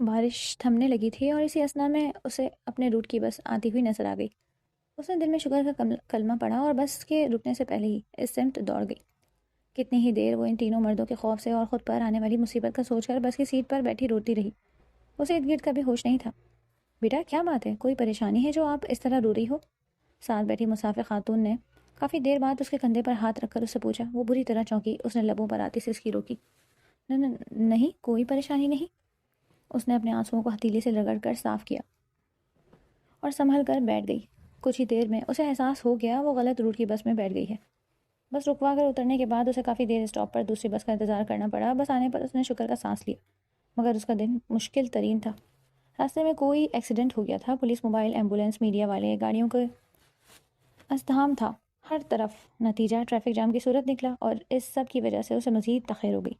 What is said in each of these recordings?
بارش تھمنے لگی تھی اور اسی اثنا میں اسے اپنے روٹ کی بس آتی ہوئی نظر آ گئی۔ اس نے دل میں شکر کا کلمہ پڑھا اور بس کے رکنے سے پہلے ہی اس سمت دوڑ گئی۔ کتنی ہی دیر وہ ان تینوں مردوں کے خوف سے اور خود پر آنے والی مصیبت کا سوچ کر بس کی سیٹ پر بیٹھی روتی رہی۔ اسے ارد گرد کا بھی ہوش نہیں تھا۔ بیٹا کیا بات ہے، کوئی پریشانی ہے جو آپ اس طرح رو رہی ہو؟ ساتھ بیٹھی مسافر خاتون نے کافی دیر بعد اس کے کندھے پر ہاتھ رکھ کر اس سے پوچھا۔ وہ بری طرح چونکی، اس نے لبوں پر آتی سے اس کی روکی۔ نہیں کوئی پریشانی نہیں۔ اس نے اپنے آنسوؤں کو ہتھیلی سے رگڑ کر صاف کیا اور سنبھل کر بیٹھ گئی۔ کچھ ہی دیر میں اسے احساس ہو گیا وہ غلط روٹ کی بس میں بیٹھ گئی ہے۔ بس رکوا کر اترنے کے بعد اسے کافی دیر اسٹاپ پر دوسری بس کا انتظار کرنا پڑا۔ بس آنے پر اس نے شکر کا سانس لیا، مگر اس کا دن مشکل ترین تھا۔ راستے میں کوئی ایکسیڈنٹ ہو گیا تھا۔ پولیس، موبائل، ایمبولینس، میڈیا والے، گاڑیوں کا ازدحام تھا ہر طرف۔ نتیجہ ٹریفک جام کی صورت نکلا اور اس سب کی وجہ سے اسے مزید تاخیر ہو گئی۔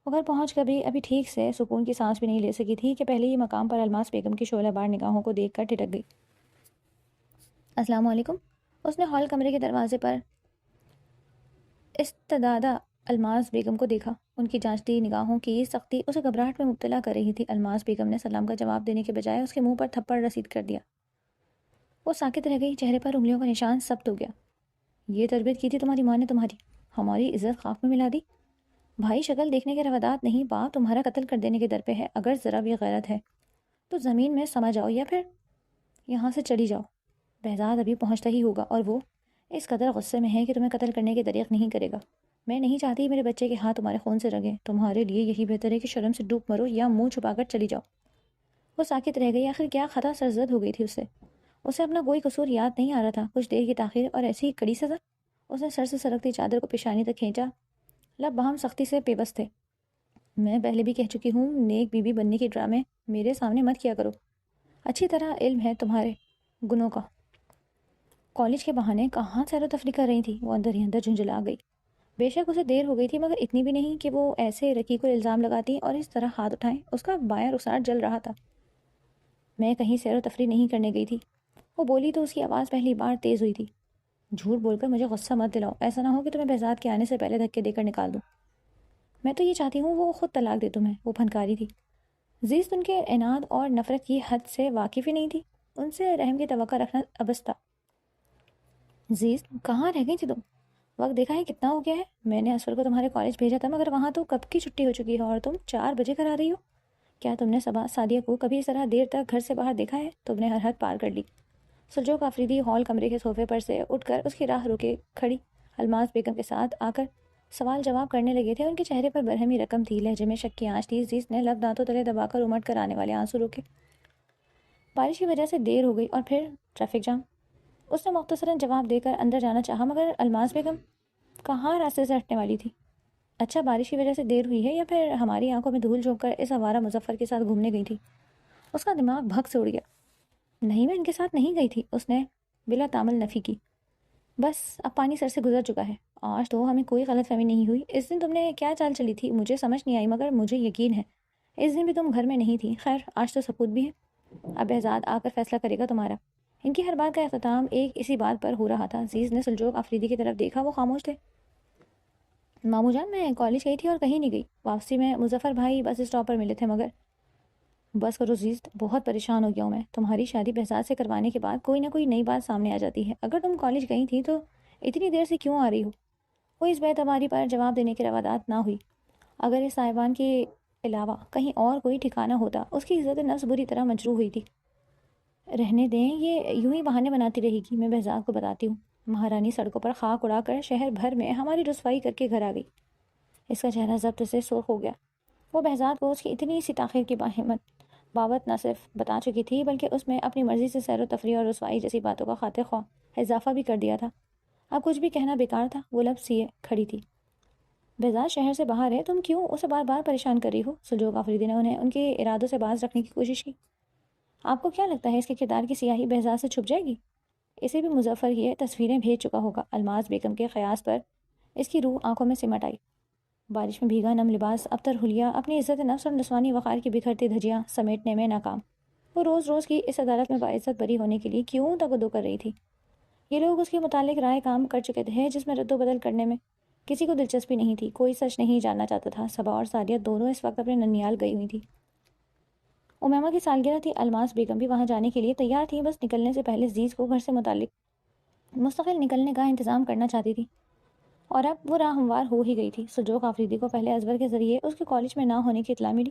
وہ گھر پہنچ کر بھی ابھی ٹھیک سے سکون کی سانس بھی نہیں لے سکی تھی کہ پہلے ہی مقام پر الماس بیگم کی شعلہ بار نگاہوں کو دیکھ کر ٹھٹک گئی۔ السلام علیکم۔ اس نے ہال کمرے کے دروازے پر استدادہ الماس بیگم کو دیکھا۔ ان کی جانچتی نگاہوں کی سختی اسے گھبراہٹ میں مبتلا کر رہی تھی۔ الماس بیگم نے سلام کا جواب دینے کے بجائے اس کے منہ پر تھپڑ رسید کر دیا۔ وہ ساکت رہ گئی، چہرے پر انگلیوں کا نشان ثبت ہو گیا۔ یہ تربیت کی تھی تمہاری ماں نے تمہاری؟ ہماری عزت خاک میں ملا دی؟ بھائی شکل دیکھنے کے روادات نہیں، باپ تمہارا قتل کر دینے کے در پہ ہے۔ اگر ذرا بھی غیرت ہے تو زمین میں سما جاؤ یا پھر یہاں سے چلی جاؤ۔ بہزاد ابھی پہنچتا ہی ہوگا اور وہ اس قدر غصے میں ہے کہ تمہیں قتل کرنے کے دریغ نہیں کرے گا۔ میں نہیں چاہتی میرے بچے کے ہاتھ تمہارے خون سے رنگیں۔ تمہارے لیے یہی بہتر ہے کہ شرم سے ڈوب مرو یا منہ چھپا کر چلی جاؤ۔ وہ ساکت رہ گئی۔ آخر کیا خطا سرزد ہو گئی تھی اسے اپنا کوئی قصور یاد نہیں آ رہا تھا۔ کچھ دیر کی تاخیر اور ایسی ہی کڑی سزا۔ اس نے سر سے سرکتی چادر کو پیشانی تک کھینچا، لب بہم سختی سے پے بس تھے۔ میں پہلے بھی کہہ چکی ہوں، نیک بیوی بننے کی ڈرامے میرے سامنے مت کیا کرو۔ اچھی طرح علم ہے تمہارے گنوں کا۔ کالج کے بہانے کہاں سیر و تفریح کر رہی تھی؟ وہ اندر ہی اندر جھنجھلا گئی۔ بے شک اسے دیر ہو گئی تھی، مگر اتنی بھی نہیں کہ وہ ایسے رکی کو الزام لگاتی اور اس طرح ہاتھ اٹھائیں۔ اس کا بایاں رخسار جل رہا تھا۔ میں کہیں سیر و تفریح نہیں کرنے گئی تھی۔ وہ بولی تو اس کی آواز پہلی بار تیز ہوئی تھی۔ جھوٹ بول کر مجھے غصہ مت دلاؤ، ایسا نہ ہو کہ تمہیں بہزاد کے آنے سے پہلے دھکے دے کر نکال دوں۔ میں تو یہ چاہتی ہوں وہ خود طلاق دے تمہیں۔ وہ پھنکاری تھی۔ زیست ان کے عناد اور نفرت کی حد سے واقف ہی نہیں تھی۔ ان سے رحم کی توقع رکھنا عبث تھا۔ زیست کہاں رہ گئی تھی تم؟ وقت دیکھا ہے کتنا ہو گیا ہے؟ میں نے اسفر کو تمہارے کالج بھیجا تھا، مگر وہاں تو کب کی چھٹی ہو چکی ہے اور تم 4 بجے گھر آ رہی ہو۔ کیا تم نے صبا سعدیہ کو کبھی اس طرح دیر تک گھر سے باہر دیکھا ہے؟ تم نے ہر حد پار کر لی۔ سلجوق آفریدی ہال کمرے کے صوفے پر سے اٹھ کر اس کی راہ روکے کھڑی الماس بیگم کے ساتھ آ کر سوال جواب کرنے لگے تھے۔ ان کے چہرے پر برہمی رقم تھی، لہجے میں شک کی آنچ تھی۔ زیست نے لب دانتوں تلے دبا کر امٹ کر آنے والے آنسو روکے۔ بارش کی وجہ سے دیر ہو گئی اور پھر ٹریفک جام۔ اس نے مختصراً جواب دے کر اندر جانا چاہا، مگر الماس بیگم کہاں راستے سے ہٹنے والی تھی۔ اچھا بارش کی وجہ سے دیر ہوئی ہے یا پھر ہماری آنکھوں میں دھول جھونک کر اس آوارہ مظفر کے ساتھ گھومنے گئی تھی؟ اس کا دماغ بھگ سے اڑ گیا۔ نہیں، میں ان کے ساتھ نہیں گئی تھی، اس نے بلا تامل نفی کی۔ بس اب پانی سر سے گزر چکا ہے۔ آج تو ہمیں کوئی غلط فہمی نہیں ہوئی۔ اس دن تم نے کیا چال چلی تھی مجھے سمجھ نہیں آئی، مگر مجھے یقین ہے اس دن بھی تم گھر میں نہیں تھی۔ خیر آج تو ثبوت بھی ہے، اب بہزاد آ کر فیصلہ کرے گا تمہارا۔ ان کی ہر بات کا اختتام ایک اسی بات پر ہو رہا تھا۔ عزیز نے سلجوق آفریدی کی طرف دیکھا، وہ خاموش تھے۔ مامو جان میں کالج گئی تھی اور کہیں نہیں گئی۔ واپسی میں مظفر بھائی بس اسٹاپ پر ملے تھے، مگر بس کرو زیست، بہت پریشان ہو گیا ہوں میں۔ تمہاری شادی بہزاد سے کروانے کے بعد کوئی نہ کوئی نئی بات سامنے آ جاتی ہے۔ اگر تم کالج گئی تھی تو اتنی دیر سے کیوں آ رہی ہو؟ وہ اس بے اعتباری پر جواب دینے کے روادات نہ ہوئی۔ اگر اس صاحبان کے علاوہ کہیں اور کوئی ٹھکانہ ہوتا۔ اس کی عزت نفس بری طرح مجروح ہوئی تھی۔ رہنے دیں، یہ یوں ہی بہانے بناتی رہے گی۔ میں بہزاد کو بتاتی ہوں۔ مہارانی سڑکوں پر خاک اڑا کر شہر بھر میں ہماری رسوائی کر کے گھر آ گئی۔ اس کا چہرہ ضبط سے سرخ ہو گیا۔ وہ بہزاد کو اس کی اتنی سی تاخیر کی بابت نہ صرف بتا چکی تھی، بلکہ اس میں اپنی مرضی سے سیر و تفریح اور رسوائی جیسی باتوں کا خاطر خواہ اضافہ بھی کر دیا تھا۔ اب کچھ بھی کہنا بیکار تھا۔ وہ لب سیے کھڑی تھی۔ بہزاد شہر سے باہر ہے، تم کیوں اسے بار بار پریشان کر رہی ہو؟ سلجوق آفریدی نے انہیں ان کے ارادوں سے باز رکھنے کی کوشش کی۔ آپ کو کیا لگتا ہے اس کے کردار کی سیاہی بہزاد سے چھپ جائے گی؟ اسے بھی مظفر یہ تصویریں بھیج چکا ہوگا۔ الماس بیگم کے قیاس پر اس کی روح آنکھوں میں سمٹ آئی۔ بارش میں بھیگا نم لباس، ابتر حلیہ، اپنی عزت نفس اور نسوانی وقار کی بکھرتی دھجیاں سمیٹنے میں ناکام۔ وہ روز روز کی اس عدالت میں باعزت بری ہونے کے لیے کیوں تگدو کر رہی تھی؟ یہ لوگ اس کے متعلق رائے کام کر چکے تھے، جس میں رد و بدل کرنے میں کسی کو دلچسپی نہیں تھی۔ کوئی سچ نہیں جاننا چاہتا تھا۔ صبا اور سعدیہ دونوں اس وقت اپنے ننیال گئی ہوئی تھی۔ امیمہ کی سالگرہ تھی، الماس بیگم بھی وہاں جانے کے لیے تیار تھی، بس نکلنے سے پہلے عزیز کو گھر سے متعلق مستقل نکلنے کا انتظام کرنا چاہتی تھی، اور اب وہ راہ ہموار ہو ہی گئی تھی۔ سلجوق آفریدی کو پہلے ازور کے ذریعے اس کے کالج میں نہ ہونے کی اطلاع ملی۔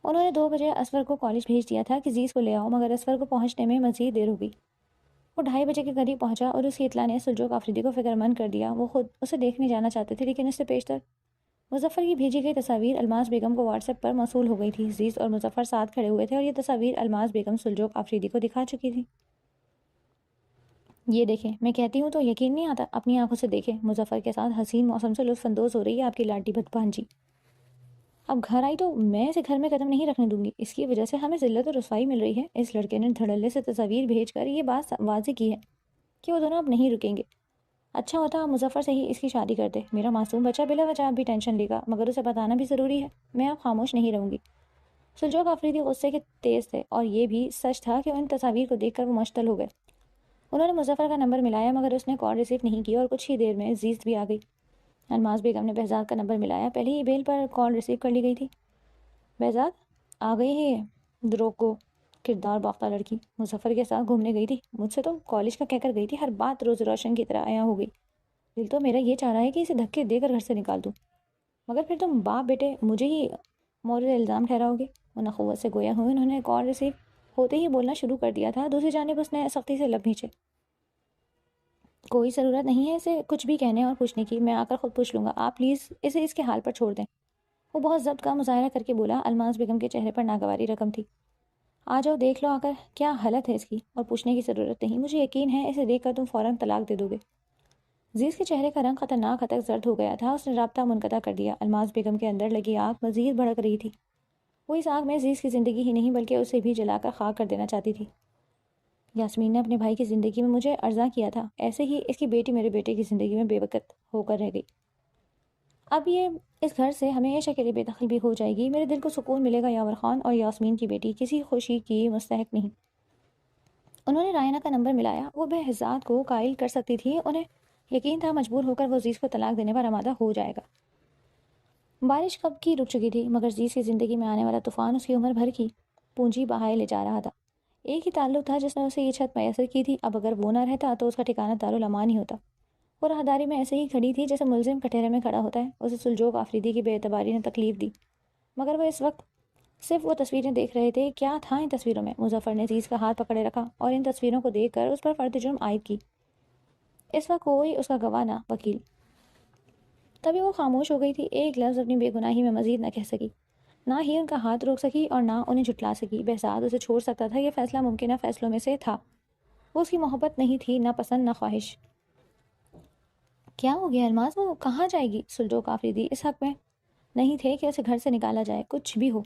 انہوں نے 2 بجے اسور کو کالج بھیج دیا تھا کہ عزیز کو لے آؤ، مگر اسور کو پہنچنے میں مزید دیر ہو گئی۔ وہ 2:30 بجے کے قریب پہنچا اور اس کی اطلاع نے سلجوق آفریدی کو فکر مند کر دیا۔ وہ خود اسے دیکھنے جانا چاہتے تھے، لیکن اس سے پیشتر مظفر کی بھیجی گئی تصاویر الماس بیگم کو واٹس ایپ پر موصول ہو گئی تھی۔ عزیز اور مظفر ساتھ کھڑے ہوئے تھے اور یہ تصاویر الماس بیگم سلجوق آفریدی کو دکھا چکی تھی۔ یہ دیکھیں، میں کہتی ہوں تو یقین نہیں آتا، اپنی آنکھوں سے دیکھیں، مظفر کے ساتھ حسین موسم سے لطف اندوز ہو رہی ہے آپ کی لاڈلی بھانجی۔ اب گھر آئی تو میں اسے گھر میں قدم نہیں رکھنے دوں گی، اس کی وجہ سے ہمیں ذلت اور رسوائی مل رہی ہے۔ اس لڑکے نے دھڑلے سے تصاویر بھیج کر یہ بات واضح کی ہے کہ وہ دونوں اب نہیں رکیں گے۔ اچھا ہوتا آپ مظفر سے ہی اس کی شادی کرتے، میرا معصوم بچہ بلا وجہ بھی ٹینشن لے گا، مگر اسے بتانا بھی ضروری ہے، میں اب خاموش نہیں رہوں گی۔ سلجوق آفریدی غصے کے تیز تھے، اور یہ بھی سچ تھا کہ ان تصاویر کو دیکھ کر وہ مشتعل ہو گئے۔ انہوں نے مظفر کا نمبر ملایا، مگر اس نے کال ریسیو نہیں کی اور کچھ ہی دیر میں عزیز بھی آ گئی۔ الماس بیگم نے بہزاد کا نمبر ملایا، پہلے ہی بیل پر کال ریسیو کر لی گئی تھی۔ بہزاد آ گئی ہے، دروغگو کردار باختہ لڑکی، مظفر کے ساتھ گھومنے گئی تھی، مجھ سے تو کالج کا کہہ کر گئی تھی، ہر بات روز روشن کی طرح عیاں ہو گئی۔ دل تو میرا یہ چاہ رہا ہے کہ اسے دھکے دے کر گھر سے نکال دوں، مگر پھر تم باپ بیٹے مجھے ہی مورد الزام ٹھہراؤ گے۔ ان اخوت سے گویا ہوئے انہوں نے کال ریسیو ہوتے ہی بولنا شروع کر دیا تھا۔ دوسری جانب اس نے سختی سے لب بھینچے، کوئی ضرورت نہیں ہے اسے کچھ بھی کہنے اور پوچھنے کی، میں آ کر خود پوچھ لوں گا، آپ پلیز اسے اس کے حال پر چھوڑ دیں۔ وہ بہت ضبط کا مظاہرہ کر کے بولا۔ الماس بیگم کے چہرے پر ناگواری رقم تھی۔ آ جاؤ دیکھ لو آ کر کیا حالت ہے اس کی، اور پوچھنے کی ضرورت نہیں، مجھے یقین ہے اسے دیکھ کر تم فوراً طلاق دے دو گے۔ عزیز کے چہرے کا رنگ خطرناک حد تک زرد ہو گیا تھا، اس نے رابطہ منقطع کر دیا۔ الماس بیگم کے اندر لگی آگ مزید بھڑک رہی تھی، وہ اس آگ میں عزیز کی زندگی ہی نہیں بلکہ اسے بھی جلا کر خاک کر دینا چاہتی تھی۔ یاسمین نے اپنے بھائی کی زندگی میں مجھے ارضاء کیا تھا، ایسے ہی اس کی بیٹی میرے بیٹے کی زندگی میں بے وقت ہو کر رہ گئی۔ اب یہ اس گھر سے ہمیشہ کے لیے بے دخل بھی ہو جائے گی، میرے دل کو سکون ملے گا۔ یاور خان اور یاسمین کی بیٹی کسی خوشی کی مستحق نہیں۔ انہوں نے رائنا کا نمبر ملایا، وہ بہزاد کو قائل کر سکتی تھی، انہیں یقین تھا مجبور ہو کر وہ عزیز کو طلاق دینے پر آمادہ ہو جائے گا۔ بارش کب کی رک چکی تھی، مگر عزیز کی زندگی میں آنے والا طوفان اس کی عمر بھر کی پونجی بہائے لے جا رہا تھا۔ ایک ہی تعلق تھا جس نے اسے یہ چھت میسر کی تھی، اب اگر وہ نہ رہتا تو اس کا ٹھکانہ دارالامان ہی ہوتا۔ وہ راہداری میں ایسے ہی کھڑی تھی جیسے ملزم کٹہرے میں کھڑا ہوتا ہے۔ اسے سلجوق آفریدی کی بے اعتباری نے تکلیف دی، مگر وہ اس وقت صرف وہ تصویریں دیکھ رہے تھے۔ کیا تھا ان تصویروں میں؟ مظفر نے عزیز کا ہاتھ پکڑے رکھا اور ان تصویروں کو دیکھ کر اس پر فرد جرم عائد کی۔ اس وقت کوئی اس کا گواہ نہ وکیل۔ تبھی وہ خاموش ہو گئی تھی، ایک لفظ اپنی بے گناہی میں مزید نہ کہہ سکی، نہ ہی ان کا ہاتھ روک سکی اور نہ انہیں جھٹلا سکی۔ بہزاد اسے چھوڑ سکتا تھا، یہ فیصلہ ممکنہ فیصلوں میں سے تھا۔ وہ اس کی محبت نہیں تھی، نہ پسند نہ خواہش۔ کیا ہو گیا الماس، وہ کہاں جائے گی؟ سلجوق آفریدی اس حق میں نہیں تھے کہ اسے گھر سے نکالا جائے، کچھ بھی ہو،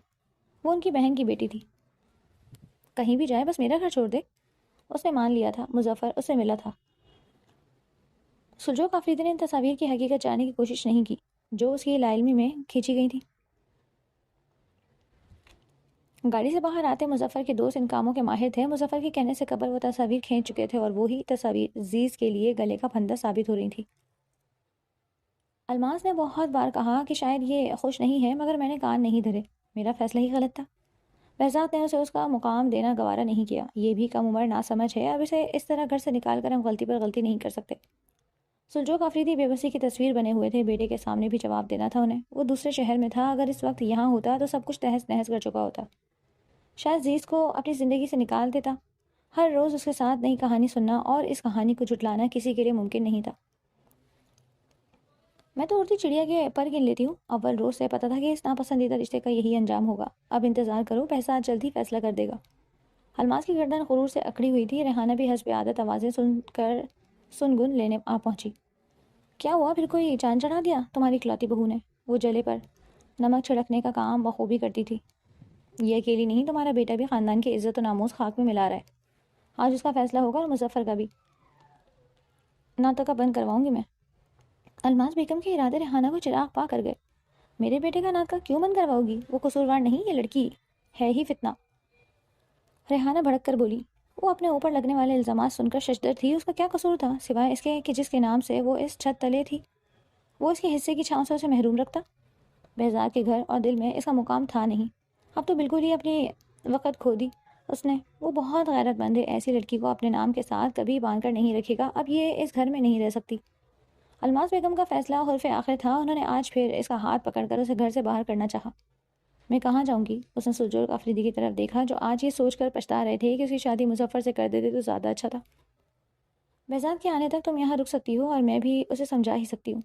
وہ ان کی بہن کی بیٹی تھی، کہیں بھی جائے بس میرا گھر چھوڑ دے۔ اس نے مان لیا تھا، مظفر اس سے ملا تھا۔ سلجوق آفریدی نے ان تصاویر کی حقیقت جاننے کی کوشش نہیں کی جو اس کی لا علمی میں کھینچی گئی تھی۔ گاڑی سے باہر آتے مظفر کے دوست ان کاموں کے ماہر تھے۔ مظفر کے کہنے سے قبل وہ تصاویر کھینچ چکے تھے، اور وہی تصاویر عزیز کے لیے گلے کا پھندا ثابت ہو رہی تھی۔ الماس نے بہت بار کہا کہ شاید یہ خوش نہیں ہے، مگر میں نے کان نہیں دھرے، میرا فیصلہ ہی غلط تھا۔ بہزاد نے اسے اس کا مقام دینا گوارا نہیں کیا، یہ بھی کم عمر ناسمجھ ہے، اب اسے اس طرح گھر سے نکال کر ہم غلطی پر غلطی نہیں کر سکتے۔ سلجوق آفریدی بے بسی کی تصویر بنے ہوئے تھے، بیٹے کے سامنے بھی جواب دینا تھا انہیں۔ وہ دوسرے شہر میں تھا، اگر اس وقت یہاں ہوتا تو سب کچھ تہس نہس کر چکا ہوتا، شاید عزیز کو اپنی زندگی سے نکال دیتا۔ ہر روز اس کے ساتھ نئی کہانی سننا اور اس کہانی کو جھٹلانا کسی کے لیے ممکن نہیں تھا۔ میں تو اڑتی چڑیا کے پر گن لیتی ہوں، اول روز سے پتا تھا کہ اس ناپسندیدہ رشتے کا یہی انجام ہوگا۔ اب انتظار کرو، بہزاد جلد ہی فیصلہ کر دے گا۔ الماس کی گردن غرور سے اکڑی ہوئی تھی، ریحانہ بھی حسب عادت آوازیں سن گن لینے آ پہنچی۔ کیا ہوا، پھر کوئی چاند چڑھا دیا تمہاری اکلوتی بہو نے؟ وہ جلے پر نمک چھڑکنے کا کام بخوبی کرتی تھی۔ یہ اکیلی نہیں، تمہارا بیٹا بھی خاندان کی عزت و ناموس خاک میں ملا رہا ہے، آج اس کا فیصلہ ہوگا، اور مظفر کا بھی۔ ناطق کا بند کرواؤں گی میں۔ الماس بیگم کے ارادے ریحانہ کو چراغ پا کر گئے۔ میرے بیٹے کا ناطق کیوں بند کرواؤ گی؟ وہ قصوروار نہیں، یہ لڑکی ہے ہی فتنہ۔ ریحانہ بھڑک کر بولی۔ وہ اپنے اوپر لگنے والے الزامات سن کر ششدر تھی، اس کا کیا قصور تھا سوائے اس کے کہ جس کے نام سے وہ اس چھت تلے تھی وہ اس کے حصے کی چھاؤں سے اسے محروم رکھتا۔ بہزاد کے گھر اور دل میں اس کا مقام تھا نہیں، اب تو بالکل ہی اپنی وقت کھو دی اس نے. وہ بہت غیرت مند ہے، ایسی لڑکی کو اپنے نام کے ساتھ کبھی باندھ کر نہیں رکھے گا. اب یہ اس گھر میں نہیں رہ سکتی. الماس بیگم کا فیصلہ حرف آخر تھا. انہوں نے آج پھر اس کا ہاتھ پکڑ کر اسے گھر سے باہر کرنا چاہا. میں کہاں جاؤں گی؟ اس نے سلجوق آفریدی کی طرف دیکھا جو آج یہ سوچ کر پچھتا رہے تھے کہ اس کی شادی مظفر سے کر دیتے تو زیادہ اچھا تھا. بہزاد کے آنے تک تم یہاں رک سکتی ہو اور میں بھی اسے سمجھا ہی سکتی ہوں.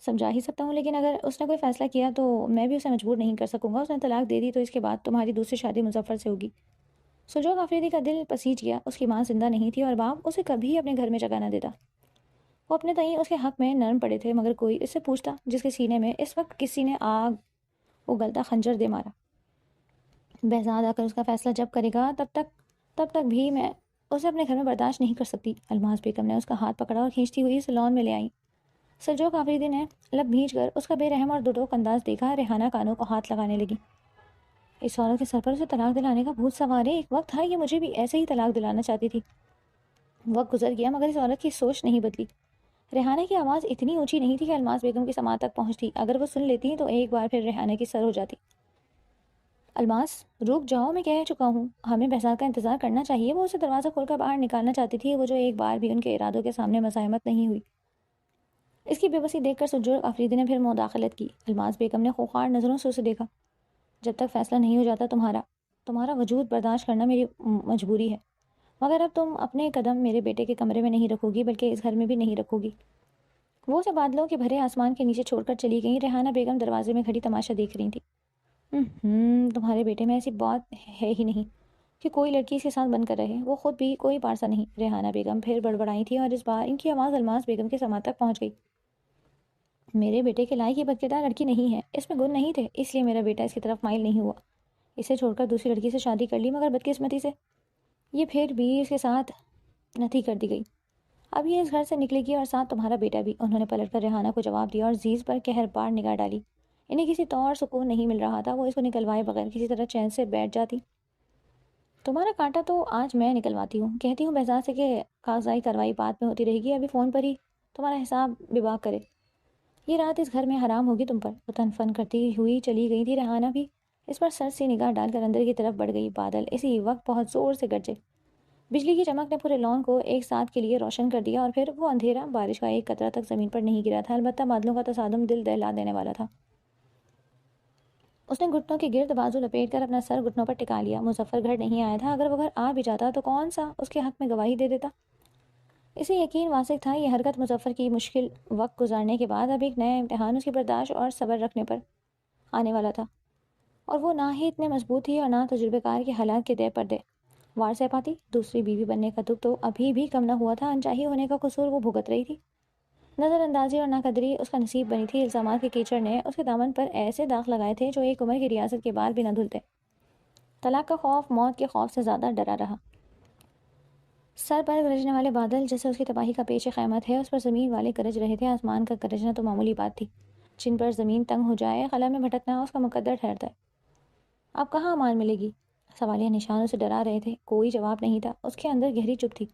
سمجھا ہی سکتا ہوں، لیکن اگر اس نے کوئی فیصلہ کیا تو میں بھی اسے مجبور نہیں کر سکوں گا. اس نے طلاق دے دی تو اس کے بعد تمہاری دوسری شادی مظفر سے ہوگی. سلجوق آفریدی کا دل پسیج گیا. اس کی ماں زندہ نہیں تھی اور باپ اسے کبھی اپنے گھر میں جگہ نہ دیتا. وہ اپنے تئیں اس کے حق میں نرم پڑے تھے، مگر کوئی اس سے پوچھتا جس کے سینے میں اس وقت کسی نے آگ اگلتا خنجر دے مارا. بہزاد آ کر اس کا فیصلہ جب کرے گا تب تک بھی میں اسے اپنے گھر میں برداشت نہیں کر سکتی. الماس بیگم نے اس کا ہاتھ پکڑا اور کھینچتی ہوئی اسے لان میں لے آئی. سلجوق آفریدی نے لب بھینچ کر اس کا بے رحم اور دو انداز دیکھا. ریحانہ کانوں کو ہاتھ لگانے لگی. اس عورت کے سر پر اسے طلاق دلانے کا بھوت سوار ہے. ایک وقت تھا یہ مجھے بھی ایسے ہی طلاق دلانا چاہتی تھی. وقت گزر گیا مگر اس عورت کی سوچ نہیں بدلی. ریحانہ کی آواز اتنی اونچی نہیں تھی کہ الماس بیگم کی سماعت تک پہنچتی. اگر وہ سن لیتی تو ایک بار پھر ریحانہ کی سر ہو جاتی. الماس رک جاؤ، میں کہہ چکا ہوں ہمیں بہزاد کا انتظار کرنا چاہیے. وہ اسے دروازہ کھول کر باہر نکالنا چاہتی تھی، وہ جو ایک بار بھی ان کے ارادوں کے سامنے مزاحمت نہیں ہوئی. اس کی بے بسی دیکھ کر سلجوق آفریدی نے پھر مداخلت کی. الماس بیگم نے خوخار نظروں سے اسے دیکھا. جب تک فیصلہ نہیں ہو جاتا تمہارا وجود برداشت کرنا میری مجبوری ہے. مگر اب تم اپنے قدم میرے بیٹے کے کمرے میں نہیں رکھو گی، بلکہ اس گھر میں بھی نہیں رکھو گی. وہ اسے بادلوں کے بھرے آسمان کے نیچے چھوڑ کر چلی گئیں. ریحانہ بیگم دروازے میں کھڑی تماشا دیکھ رہی تھی. تمہارے بیٹے میں ایسی بات ہے ہی نہیں کہ کوئی لڑکی اس کے ساتھ بن کر رہے. وہ خود بھی کوئی پارسا نہیں. ریحانہ بیگم پھر بڑبڑائی تھی اور اس بار ان کی آواز الماس بیگم کے سماعت تک پہنچ گئی. میرے بیٹے کے لائق یہ بدکردار لڑکی نہیں ہے. اس میں گن نہیں تھے، اس لیے میرا بیٹا اس کی طرف مائل نہیں ہوا. اسے چھوڑ کر دوسری لڑکی سے شادی کر لی، مگر بدقسمتی سے یہ پھر بھی اس کے ساتھ نتھی کر دی گئی. اب یہ اس گھر سے نکلے گی اور ساتھ تمہارا بیٹا بھی. انہوں نے پلٹ کر ریحانہ کو جواب دیا اور زیز پر قہر بار نگاہ ڈالی. انہیں کسی طور سکون نہیں مل رہا تھا. وہ اس کو نکلوائے بغیر کسی طرح چین سے بیٹھ جاتی. تمہارا کانٹا تو آج میں نکلواتی ہوں. کہتی ہوں بہزاد سے کہ کاغذائی کارروائی بعد میں ہوتی رہے گی، ابھی فون پر ہی تمہارا حساب بباغ کرے. یہ رات اس گھر میں حرام ہوگی تم پر. وہ تن فن کرتی ہوئی چلی گئی تھی. ریحانہ بھی اس پر سر سی نگاہ ڈال کر اندر کی طرف بڑھ گئی. بادل اسی وقت بہت زور سے گرجے. بجلی کی چمک نے پورے لان کو ایک ساتھ کے لیے روشن کر دیا اور پھر وہ اندھیرا بارش کا ایک قطرہ تک زمین پر نہیں گرا تھا. البتہ بادلوں کا تصادم دل دہلا دینے والا تھا. اس نے گھٹنوں کے گرد بازو لپیٹ کر اپنا سر گھٹنوں پر ٹکا لیا. مظفر گھر نہیں آیا تھا. اگر وہ گھر آ بھی جاتا تو کون سا اس کے حق میں گواہی دے دیتا؟ اسے یقین واثق تھا یہ حرکت مظفر کی مشکل وقت گزارنے کے بعد اب ایک نیا امتحان اس کی برداشت اور صبر رکھنے پر آنے والا تھا. اور وہ نہ ہی اتنے مضبوط تھی اور نہ تجربے کار کے حالات کے دے پردے وار سے پاتی. دوسری بیوی بننے کا دکھ تو ابھی بھی کم نہ ہوا تھا. انچاہی ہونے کا قصور وہ بھگت رہی تھی. نظر اندازی اور ناقدری اس کا نصیب بنی تھی. الزامات کے کیچڑ نے اس کے دامن پر ایسے داغ لگائے تھے جو ایک عمر کی ریاست کے بال بھی نہ دھلتے. طلاق کا خوف موت کے خوف سے زیادہ ڈرا رہا. سر پر گرجنے والے بادل جیسے اس کی تباہی کا پیش قیامت ہے، اس پر زمین والے گرج رہے تھے. آسمان کا گرجنا تو معمولی بات تھی. جن پر زمین تنگ ہو جائے خلا میں بھٹکنا اس کا مقدر ٹھہرتا ہے. اب کہاں امان ملے گی؟ سوالیہ نشان اسے ڈرا رہے تھے. کوئی جواب نہیں تھا. اس کے اندر گہری چپ تھی.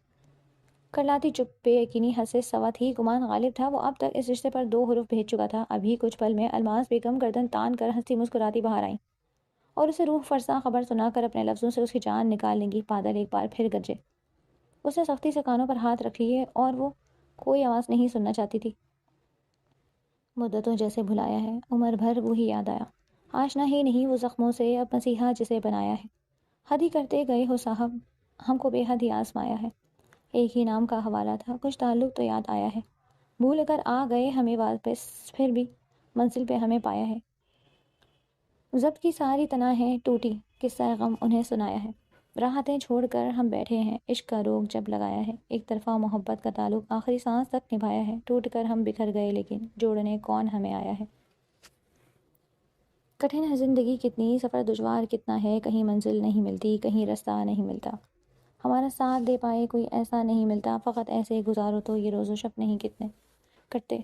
کرلاتی چپ بے یقینی حد سے سوا تھی. گمان غالب تھا. وہ اب تک اس رشتے پر 2 حروف بھیج چکا تھا. ابھی کچھ پل میں الماس بیگم گردن تان کر ہنستی مسکراتی باہر آئیں اور اسے روح فرسا خبر سنا کر اپنے لفظوں سے اس کی جان نکال لیں گی. بادل ایک بار پھر گرجے. اس نے سختی سے کانوں پر ہاتھ رکھ لیے اور وہ کوئی آواز نہیں سننا چاہتی تھی. مدتوں جیسے بھلایا ہے، عمر بھر وہی یاد آیا. آشنا ہی نہیں وہ زخموں سے اب مسیحا جسے بنایا ہے. حد ہی کرتے گئے ہو صاحب، ہم کو بے حد ہی آزمایا ہے. ایک ہی نام کا حوالہ تھا، کچھ تعلق تو یاد آیا ہے. بھول کر آ گئے ہمیں واپس، پھر بھی منزل پہ ہمیں پایا ہے. ضبط کی ساری تناہ ہے ٹوٹی، قصہ غم انہیں سنایا ہے. راحتیں چھوڑ کر ہم بیٹھے ہیں، عشق کا روگ جب لگایا ہے. ایک طرفہ محبت کا تعلق آخری سانس تک نبھایا ہے. ٹوٹ کر ہم بکھر گئے لیکن جوڑنے کون ہمیں آیا ہے. کٹھن ہے زندگی کتنی، سفر دشوار کتنا ہے. کہیں منزل نہیں ملتی، کہیں رستہ نہیں ملتا. ہمارا ساتھ دے پائے کوئی ایسا نہیں ملتا. فقط ایسے گزارو تو یہ روز و شب نہیں کتنے کٹتے.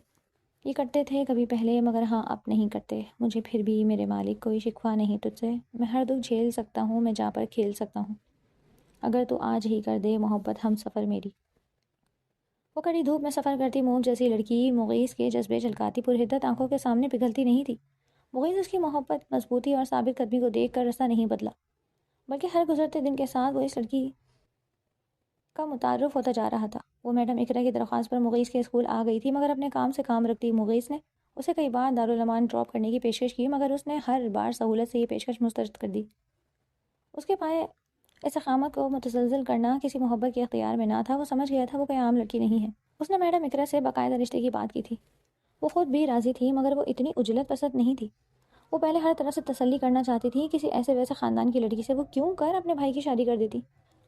یہ کرتے تھے کبھی پہلے مگر ہاں اب نہیں کرتے. مجھے پھر بھی میرے مالک کوئی شکوہ نہیں تجھ سے. میں ہر دکھ جھیل سکتا ہوں، میں جا پر کھیل سکتا ہوں. اگر تو آج ہی کر دے محبت ہم سفر میری. وہ کڑی دھوپ میں سفر کرتی موم جیسی لڑکی مغیث کے جذبے جھلکاتی پرحدت آنکھوں کے سامنے پگھلتی نہیں تھی. مغیث اس کی محبت، مضبوطی اور ثابت قدمی کو دیکھ کر رستہ نہیں بدلا بلکہ ہر گزرتے دن کے ساتھ وہ اس لڑکی کا متعارف ہوتا جا رہا تھا۔ وہ میڈم اقرا کی درخواست پر مغیث کے اسکول آ گئی تھی، مگر اپنے کام سے کام رکھتی مغیث نے اسے کئی بار دارالامان ڈراپ کرنے کی پیشکش کی، مگر اس نے ہر بار سہولت سے یہ پیشکش مسترد کر دی۔ اس کے پائے استقامت کو متزلزل کرنا کسی محبت کے اختیار میں نہ تھا۔ وہ سمجھ گیا تھا وہ کوئی عام لڑکی نہیں ہے۔ اس نے میڈم اقرا سے باقاعدہ رشتے کی بات کی تھی۔ وہ خود بھی راضی تھی، مگر وہ اتنی عجلت پسند نہیں تھی۔ وہ پہلے ہر طرف سے تسلی کرنا چاہتی تھی۔ کسی ایسے ویسے خاندان کی لڑکی سے وہ کیوں کر اپنے بھائی کی شادی کر دیتی،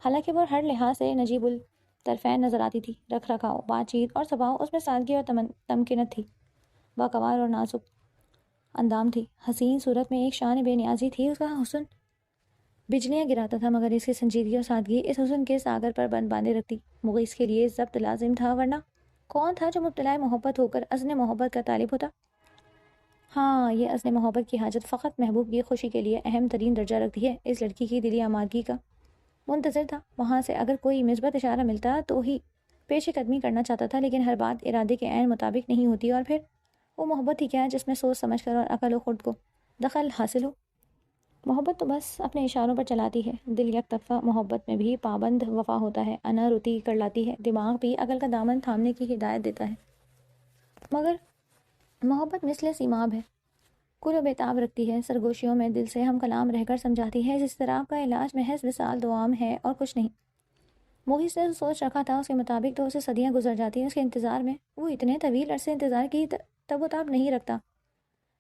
حالانکہ وہ ہر لحاظ سے نجیب الطرفین نظر آتی تھی۔ رکھ رکھاؤ، بات چیت اور سباؤ اس میں سادگی اور تمکنت تھی، باقوار اور نازک اندام تھی، حسین صورت میں ایک شان بے نیازی تھی۔ اس کا حسن بجلیاں گراتا تھا، مگر اس کی سنجیدگی اور سادگی اس حسن کے ساگر پر بند باندھے رکھتی۔ مغیث کے لیے ضبط لازم تھا، ورنہ کون تھا جو مبتلا محبت ہو کر ازن محبت کا طالب ہوتا؟ ہاں، یہ ازن محبت کی حاجت فقط محبوب کی خوشی کے لیے اہم ترین درجہ رکھتی ہے۔ اس لڑکی کی دلی آمادگی کا منتظر تھا، وہاں سے اگر کوئی مثبت اشارہ ملتا تو ہی پیش قدمی کرنا چاہتا تھا، لیکن ہر بات ارادے کے عین مطابق نہیں ہوتی، اور پھر وہ محبت ہی کیا جس میں سوچ سمجھ کر اور عقل و خرد کو دخل حاصل ہو۔ محبت تو بس اپنے اشاروں پر چلاتی ہے۔ دل یک طرفہ محبت میں بھی پابند وفا ہوتا ہے، انا رتی کر لاتی ہے، دماغ بھی عقل کا دامن تھامنے کی ہدایت دیتا ہے، مگر محبت مثل سیماب ہے، کل و بیتاب رکھتی ہے، سرگوشیوں میں دل سے ہم کلام رہ کر سمجھاتی ہے۔ اس اضطراب کا علاج محض وصال دوام ہے اور کچھ نہیں۔ مغیث نے سوچ رکھا تھا اس کے مطابق تو اسے صدیاں گزر جاتی ہیں۔ اس کے انتظار میں وہ اتنے طویل عرصے انتظار کی تب و تاب نہیں رکھتا۔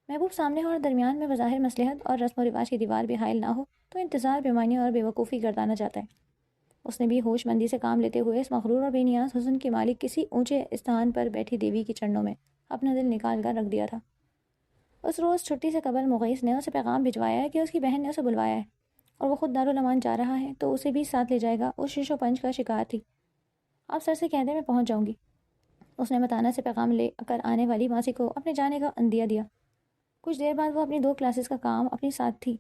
محبوب سامنے ہو اور درمیان میں بظاہر مصلحت اور رسم و رواج کی دیوار بھی حائل نہ ہو تو انتظار بے معنی اور بے وقوفی گردانا چاہتا ہے۔ اس نے بھی ہوش مندی سے کام لیتے ہوئے اس مغرور اور بے نیاز حسن کے مالک کسی اونچے استھان پر بیٹھی دیوی کے چرنوں میں اپنا دل نکال کر رکھ دیا تھا۔ اس روز چھٹی سے قبل مغیث نے اسے پیغام بھجوایا ہے کہ اس کی بہن نے اسے بلوایا ہے اور وہ خود دارالمان جا رہا ہے تو اسے بھی ساتھ لے جائے گا۔ اس شش و پنج کا شکار تھی۔ آپ سر سے کہہ دیں میں پہنچ جاؤں گی۔ اس نے متانہ سے پیغام لے کر آنے والی ماسی کو اپنے جانے کا عندیہ دیا۔ کچھ دیر بعد وہ اپنی 2 کلاسز کا کام اپنی ساتھ تھی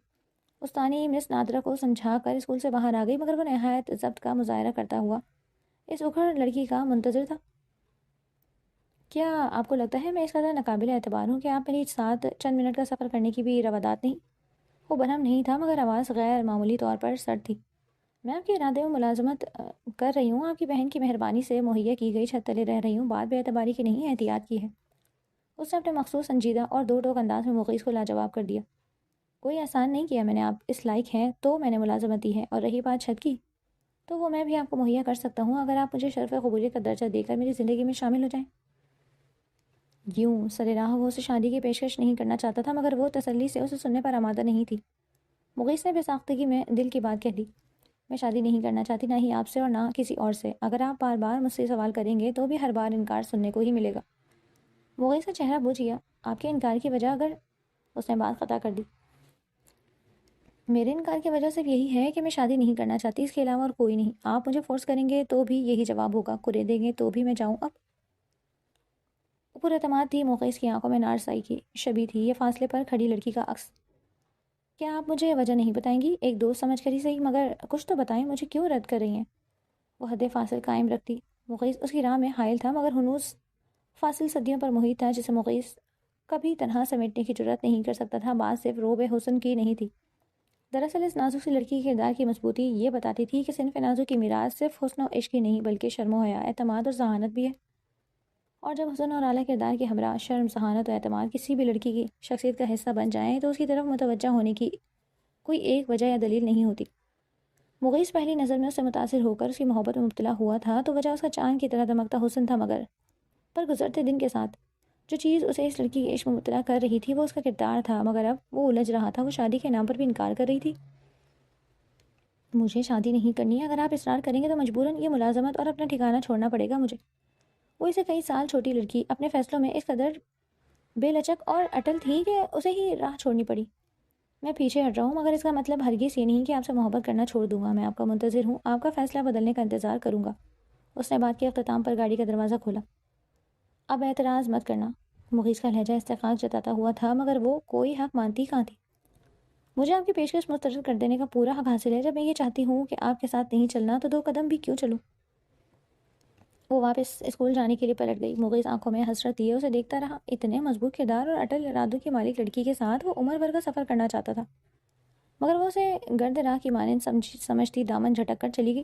استانی مس نادرہ کو سمجھا کر اسکول سے باہر آ گئی، مگر وہ نہایت ضبط کا مظاہرہ کرتا ہوا اس اکھڑ لڑکی کا منتظر تھا۔ کیا آپ کو لگتا ہے میں اس قدر ناقابل اعتبار ہوں کہ آپ میری ساتھ چند منٹ کا سفر کرنے کی بھی روادات نہیں؟ وہ برہم نہیں تھا، مگر آواز غیر معمولی طور پر سرد تھی۔ میں آپ کے ارادے میں ملازمت کر رہی ہوں، آپ کی بہن کی مہربانی سے مہیا کی گئی چھت تلے رہ رہی ہوں، بات بے اعتباری کی نہیں، احتیاط کی ہے۔ اس نے اپنے مخصوص سنجیدہ اور دو ٹوک انداز میں مغیث کو لاجواب کر دیا۔ کوئی احسان نہیں کیا میں نے، آپ اس لائق ہیں تو میں نے ملازمت دی ہے، اور رہی بات چھت کی تو وہ میں بھی آپ کو مہیا کر سکتا ہوں اگر آپ مجھے شرف قبولیت کا درجہ دے کر میری زندگی میں شامل ہو جائیں۔ یوں سر راہ وہ اسے شادی کی پیشکش نہیں کرنا چاہتا تھا، مگر وہ تسلی سے اسے سننے پر آمادہ نہیں تھی۔ مغیث نے بے ساختگی میں دل کی بات کہہ دی۔ میں شادی نہیں کرنا چاہتی، نہ ہی آپ سے اور نہ کسی اور سے۔ اگر آپ بار بار مجھ سے سوال کریں گے تو بھی ہر بار انکار سننے کو ہی ملے گا۔ مغیث کا چہرہ بجھ گیا۔ آپ کے انکار کی وجہ؟ اگر اس نے بات قطع کر دی۔ میرے انکار کی وجہ صرف یہی ہے کہ میں شادی نہیں کرنا چاہتی، اس کے علاوہ اور کوئی نہیں۔ آپ مجھے فورس کریں گے تو بھی یہی جواب ہوگا، کرے دیں گے تو بھی میں جاؤں۔ اب پر اعتماد تھی مغیث کی آنکھوں میں نارسائی کی شبی تھی، یہ فاصلے پر کھڑی لڑکی کا عکس۔ کیا آپ مجھے وجہ نہیں بتائیں گی؟ ایک دوست سمجھ کر ہی صحیح، مگر کچھ تو بتائیں، مجھے کیوں رد کر رہی ہیں؟ وہ حد فاصل قائم رکھتی۔ مغیث اس کی راہ میں حائل تھا، مگر ہنوز فاصل صدیوں پر محیط تھا جسے مغیث کبھی تنہا سمیٹنے کی جرات نہیں کر سکتا تھا۔ بات صرف روب حسن کی نہیں تھی، دراصل اس نازک سی لڑکی کے کردار کی مضبوطی یہ بتاتی تھی کہ صنف نازک کی میراث صرف حسن و عشق ہی نہیں بلکہ شرم و حیا، اعتماد اور ذہانت بھی ہے۔ اور جب حسن اور اعلیٰ کردار کے ہمراہ شرم، ذہانت و اعتماد کسی بھی لڑکی کی شخصیت کا حصہ بن جائیں تو اس کی طرف متوجہ ہونے کی کوئی ایک وجہ یا دلیل نہیں ہوتی۔ مغیث پہلی نظر میں اس سے متاثر ہو کر اس کی محبت میں مبتلا ہوا تھا تو وجہ اس کا چاند کی طرح دمکتا حسن تھا، مگر پر گزرتے دن کے ساتھ جو چیز اسے اس لڑکی کے عشق میں مبتلا کر رہی تھی وہ اس کا کردار تھا، مگر اب وہ الجھ رہا تھا۔ وہ شادی کے نام پر بھی انکار کر رہی تھی۔ مجھے شادی نہیں کرنی ہے، اگر آپ اصرار کریں گے تو مجبوراً یہ ملازمت اور اپنا ٹھکانہ چھوڑنا پڑے گا مجھے۔ وہ اسے کئی سال چھوٹی لڑکی اپنے فیصلوں میں اس قدر بے لچک اور اٹل تھی کہ اسے ہی راہ چھوڑنی پڑی۔ میں پیچھے ہٹ رہا ہوں، مگر اس کا مطلب ہرگز یہ نہیں کہ آپ سے محبت کرنا چھوڑ دوں گا۔ میں آپ کا منتظر ہوں، آپ کا فیصلہ بدلنے کا انتظار کروں گا۔ اس نے بات کے اختتام پر گاڑی کا دروازہ کھولا۔ اب اعتراض مت کرنا۔ مغیث کا لہجہ استحقاق جتاتا ہوا تھا، مگر وہ کوئی حق مانتی کہاں تھی۔ مجھے آپ کی پیشکش مسترد کر دینے کا پورا حق حاصل ہے۔ جب میں یہ چاہتی ہوں کہ آپ کے ساتھ نہیں چلنا تو 2 قدم بھی کیوں چلوں؟ وہ واپس اسکول جانے کے لیے پلٹ گئی۔ مغیث آنکھوں میں حسرت لیے اسے دیکھتا رہا۔ اتنے مضبوط کردار اور اٹل ارادوں کی مالک لڑکی کے ساتھ وہ عمر بھر کا سفر کرنا چاہتا تھا، مگر وہ اسے گرد راہ کی مانند سمجھتی دامن جھٹک کر چلی گئی۔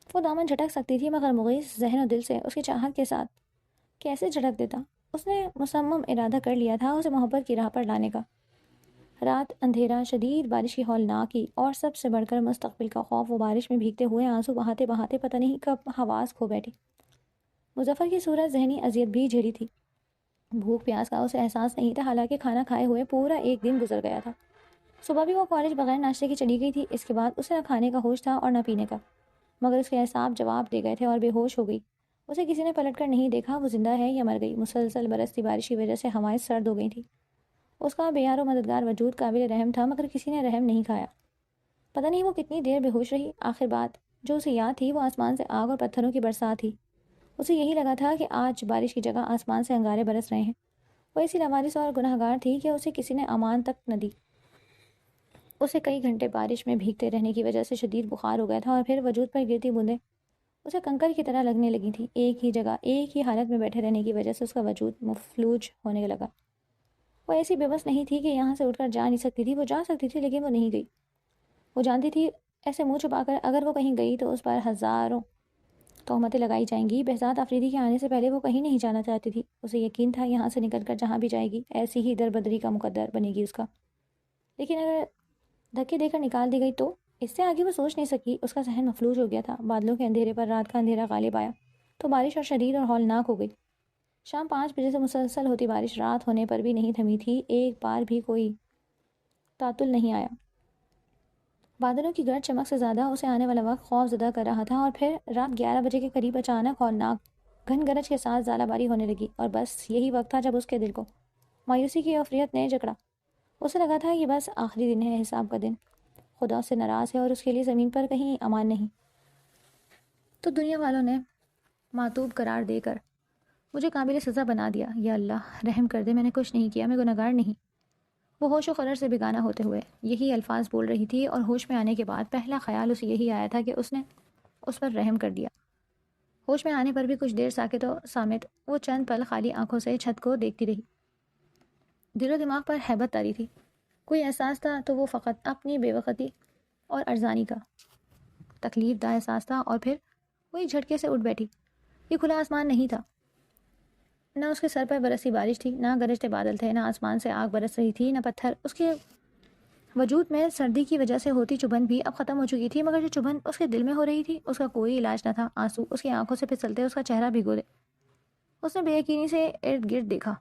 وہ دامن جھٹک سکتی تھی مگر مغیث ذہن و دل سے اس کی چاہت کے ساتھ کیسے جھٹک دیتا؟ اس نے مصمم ارادہ کر لیا تھا اسے محبت کی راہ پر لانے کا۔ رات، اندھیرا، شدید بارش کی ہولناکی اور سب سے بڑھ کر مستقبل کا خوف، وہ بارش میں بھیگتے ہوئے آنسو بہاتے بہاتے پتہ نہیں کب حواس کھو بیٹھی۔ مظفر کی صورت ذہنی اذیت بھی جھیلی تھی۔ بھوک پیاس کا اسے احساس نہیں تھا، حالانکہ کھانا کھائے ہوئے پورا ایک دن گزر گیا تھا۔ صبح بھی وہ کالج بغیر ناشتے کی چلی گئی تھی۔ اس کے بعد اسے نہ کھانے کا ہوش تھا اور نہ پینے کا، مگر اس کے اعصاب جواب دے گئے تھے اور بے ہوش ہو گئی۔ اسے کسی نے پلٹ کر نہیں دیکھا وہ زندہ ہے یا مر گئی۔ مسلسل برستی بارش کی وجہ سے ہوائیں سرد ہو گئی تھیں۔ اس کا بے یار و مددگار وجود قابل رحم تھا، مگر کسی نے رحم نہیں کھایا۔ پتہ نہیں وہ کتنی دیر بے ہوش رہی۔ آخر بات جو اسے یاد تھی وہ آسمان سے آگ اور پتھروں کی برسات تھی۔ اسے یہی لگا تھا کہ آج بارش کی جگہ آسمان سے انگارے برس رہے ہیں۔ وہ ایسی لاوارث اور گنہگار تھی کہ اسے کسی نے امان تک نہ دی۔ اسے کئی گھنٹے بارش میں بھیگتے رہنے کی وجہ سے شدید بخار ہو گیا تھا اور پھر وجود پر گرتی بوندیں اسے کنکر کی طرح لگنے لگی تھی۔ ایک ہی جگہ ایک ہی حالت میں بیٹھے رہنے کی وجہ سے اس کا وجود مفلوج ہونے لگا۔ وہ ایسی بے بس نہیں تھی کہ یہاں سے اٹھ کر جا نہیں سکتی تھی۔ وہ جا سکتی تھی لیکن وہ نہیں گئی۔ وہ جانتی تھی ایسے منہ چھپا کر اگر وہ کہیں گئی تو اس پر ہزاروں تہمتیں لگائی جائیں گی۔ بہزاد آفریدی کے آنے سے پہلے وہ کہیں نہیں جانا چاہتی تھی۔ اسے یقین تھا یہاں سے نکل کر جہاں بھی جائے گی ایسی ہی دربدری کا مقدر بنے گی اس کا۔ لیکن اگر دھکے دے کر نکال دی گئی تو اس سے آگے وہ سوچ نہیں سکی۔ اس کا ذہن مفلوج ہو گیا تھا۔ بادلوں کے اندھیرے پر رات کا اندھیرا غالب آیا تو بارش اور شدید اور ہولناک ہو گئی۔ شام 5 بجے سے مسلسل ہوتی بارش رات ہونے پر بھی نہیں تھمی تھی۔ ایک بار بھی کوئی تعطل نہیں آیا۔ بادلوں کی گرج چمک سے زیادہ اسے آنے والا وقت خوف زدہ کر رہا تھا۔ اور پھر رات 11 بجے کے قریب اچانک ہولناک گھن گرج کے ساتھ ژالہ باری ہونے لگی، اور بس یہی وقت تھا جب اس کے دل کو مایوسی کی افریت نے جکڑا۔ اسے لگا تھا یہ بس آخری دن ہے، حساب کا دن۔ خدا اس سے ناراض ہے اور اس کے لیے زمین پر کہیں امان نہیں۔ تو دنیا والوں نے معتوب قرار دے کر مجھے قابل سزا بنا دیا۔ یا اللہ رحم کر دے، میں نے کچھ نہیں کیا، میں گنہگار نہیں۔ وہ ہوش و خرر سے بیگانہ ہوتے ہوئے یہی الفاظ بول رہی تھی، اور ہوش میں آنے کے بعد پہلا خیال اسے یہی آیا تھا کہ اس نے اس پر رحم کر دیا۔ ہوش میں آنے پر بھی کچھ دیر ساکت و صامت وہ چند پل خالی آنکھوں سے چھت کو دیکھتی رہی۔ دل و دماغ پر ہیبت طاری تھی۔ کوئی احساس تھا تو وہ فقط اپنی بے وقتی اور ارزانی کا تکلیف دہ احساس تھا، اور پھر وہی جھٹکے سے اٹھ بیٹھی۔ یہ کھلا آسمان نہیں تھا، نہ اس کے سر پر برسی بارش تھی، نہ گرجتے بادل تھے، نہ آسمان سے آگ برس رہی تھی، نہ پتھر۔ اس کے وجود میں سردی کی وجہ سے ہوتی چبھن بھی اب ختم ہو چکی تھی، مگر جو چبھن اس کے دل میں ہو رہی تھی اس کا کوئی علاج نہ تھا۔ آنسو اس کی آنکھوں سے پھسلتے اس کا چہرہ بھگو دے۔ اس نے بے یقینی سے ارد گرد دیکھا۔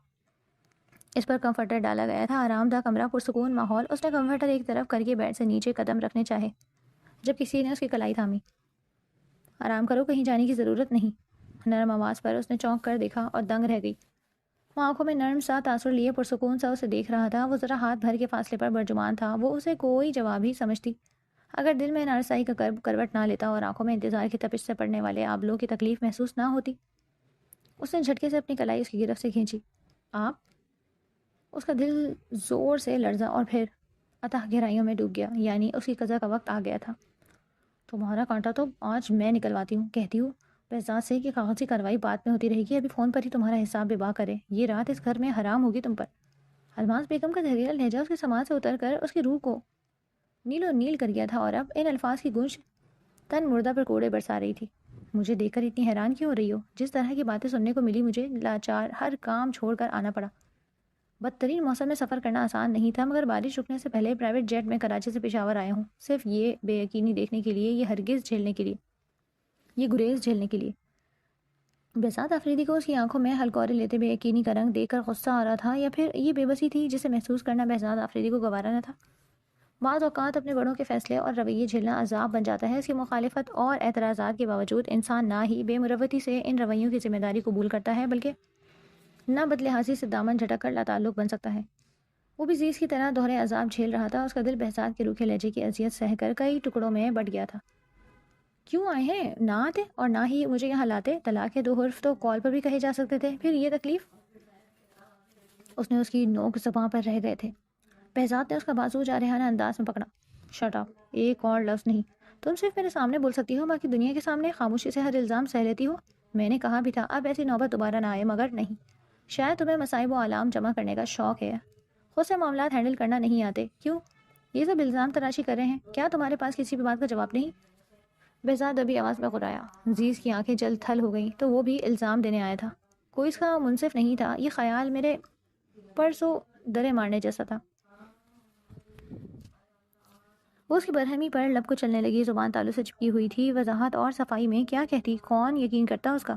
اس پر کمفرٹر ڈالا گیا تھا، آرام دہ کمرہ، پرسکون ماحول۔ اس نے کمفرٹر ایک طرف کر کے بیڈ سے نیچے قدم رکھنے چاہے جب کسی نے اس کی کلائی تھامی۔ آرام کرو، کہیں جانے کی ضرورت نہیں۔ نرم آواز پر اس نے چونک کر دیکھا اور دنگ رہ گئی۔ وہ آنکھوں میں نرم سا تاثر لیے پرسکون سا اسے دیکھ رہا تھا۔ وہ ذرا ہاتھ بھر کے فاصلے پر برجمان تھا۔ وہ اسے کوئی جواب ہی سمجھتی اگر دل میں نارسائی کا کروٹ نہ لیتا اور آنکھوں میں انتظار کی تپش سے پڑنے والے آبلوں کی تکلیف محسوس نہ ہوتی۔ اس نے جھٹکے سے اپنی کلائی اس کی گرفت سے کھینچی۔ آپ؟ اس کا دل زور سے لرزا اور پھر اتح گہرائیوں میں ڈوب گیا۔ یعنی اس کی قضا کا وقت آ گیا تھا۔ تمہارا کانٹا تو آج میں نکلواتی ہوں، کہتی ہوں بہزاد سے کہ کاغذی کارروائی بعد میں ہوتی رہے گی، ابھی فون پر ہی تمہارا حساب بے باک کرے۔ یہ رات اس گھر میں حرام ہوگی تم پر۔ الماس بیگم کا زہریلا لہجہ اس کے سماعت سے اتر کر اس کی روح کو نیل و نیل کر گیا تھا، اور اب ان الفاظ کی گونج تن مردہ پر کوڑے برسا رہی تھی۔ مجھے دیکھ کر اتنی حیران کیوں ہو رہی ہو؟ جس طرح کی باتیں سننے کو ملی مجھے لاچار ہر کام چھوڑ کر آنا پڑا۔ بدترین موسم میں سفر کرنا آسان نہیں تھا، مگر بارش رکنے سے پہلے پرائیویٹ جیٹ میں کراچی سے پشاور آیا ہوں، صرف یہ بے یقینی دیکھنے کے لیے، یہ ہرگز جھیلنے کے لیے، یہ گریز جھیلنے کے لیے۔ بہزاد آفریدی کو اس کی آنکھوں میں ہلکورے لیتے بے یقینی کا رنگ دیکھ کر غصہ آ رہا تھا، یا پھر یہ بے بسی تھی جسے محسوس کرنا بہزاد آفریدی کو گوارا نہ تھا۔ بعض اوقات اپنے بڑوں کے فیصلے اور رویے جھیلنا عذاب بن جاتا ہے۔ اس کی مخالفت اور اعتراضات کے باوجود انسان نہ ہی بے مروتی سے ان رویوں کی ذمہ داری قبول کرتا ہے، بلکہ نہ بدلحاظی سے دامن جھٹک کر لاتعلق بن سکتا ہے۔ وہ بھی زیز کی طرح دوہرے عذاب جھیل رہا تھا۔ اس کا دل بہزاد کے روکھے لہجے کی اذیت سہ کر کئی ٹکڑوں میں بٹ گیا تھا۔ کیوں آئے ہیں؟ نہ آتے اور نہ ہی مجھے یہاں لاتے۔ طلاق کے 2 حرف تو کال پر بھی کہے جا سکتے تھے، پھر یہ تکلیف؟ اس نے اس کی نوک زباں پر رہ گئے تھے۔ بہزاد نے اس کا بازو جارحانہ انداز میں پکڑا۔ شٹ اپ، ایک اور لفظ نہیں۔ تم صرف میرے سامنے بول سکتی ہو، باقی دنیا کے سامنے خاموشی سے ہر الزام سہ لیتی ہو۔ میں نے کہا بھی تھا اب ایسی نوبت دوبارہ نہ آئے، مگر نہیں۔ شاید تمہیں مصائب و آلام جمع کرنے کا شوق ہے، خود سے معاملات ہینڈل کرنا نہیں آتے۔ کیوں؟ یہ سب الزام تراشی کر رہے ہیں، کیا تمہارے پاس کسی بھی بات کا جواب نہیں؟ بہزاد ابھی آواز میں غرایا۔ عزیز کی آنکھیں جلد تھل ہو گئیں، تو وہ بھی الزام دینے آیا تھا، کوئی اس کا منصف نہیں تھا۔ یہ خیال میرے پرسوں درے مارنے جیسا تھا۔ وہ اس کی برہمی پر لب کو چلنے لگی، زبان تالو سے چپکی ہوئی تھی۔ وضاحت اور صفائی میں کیا کہتی، کون یقین کرتا اس کا؟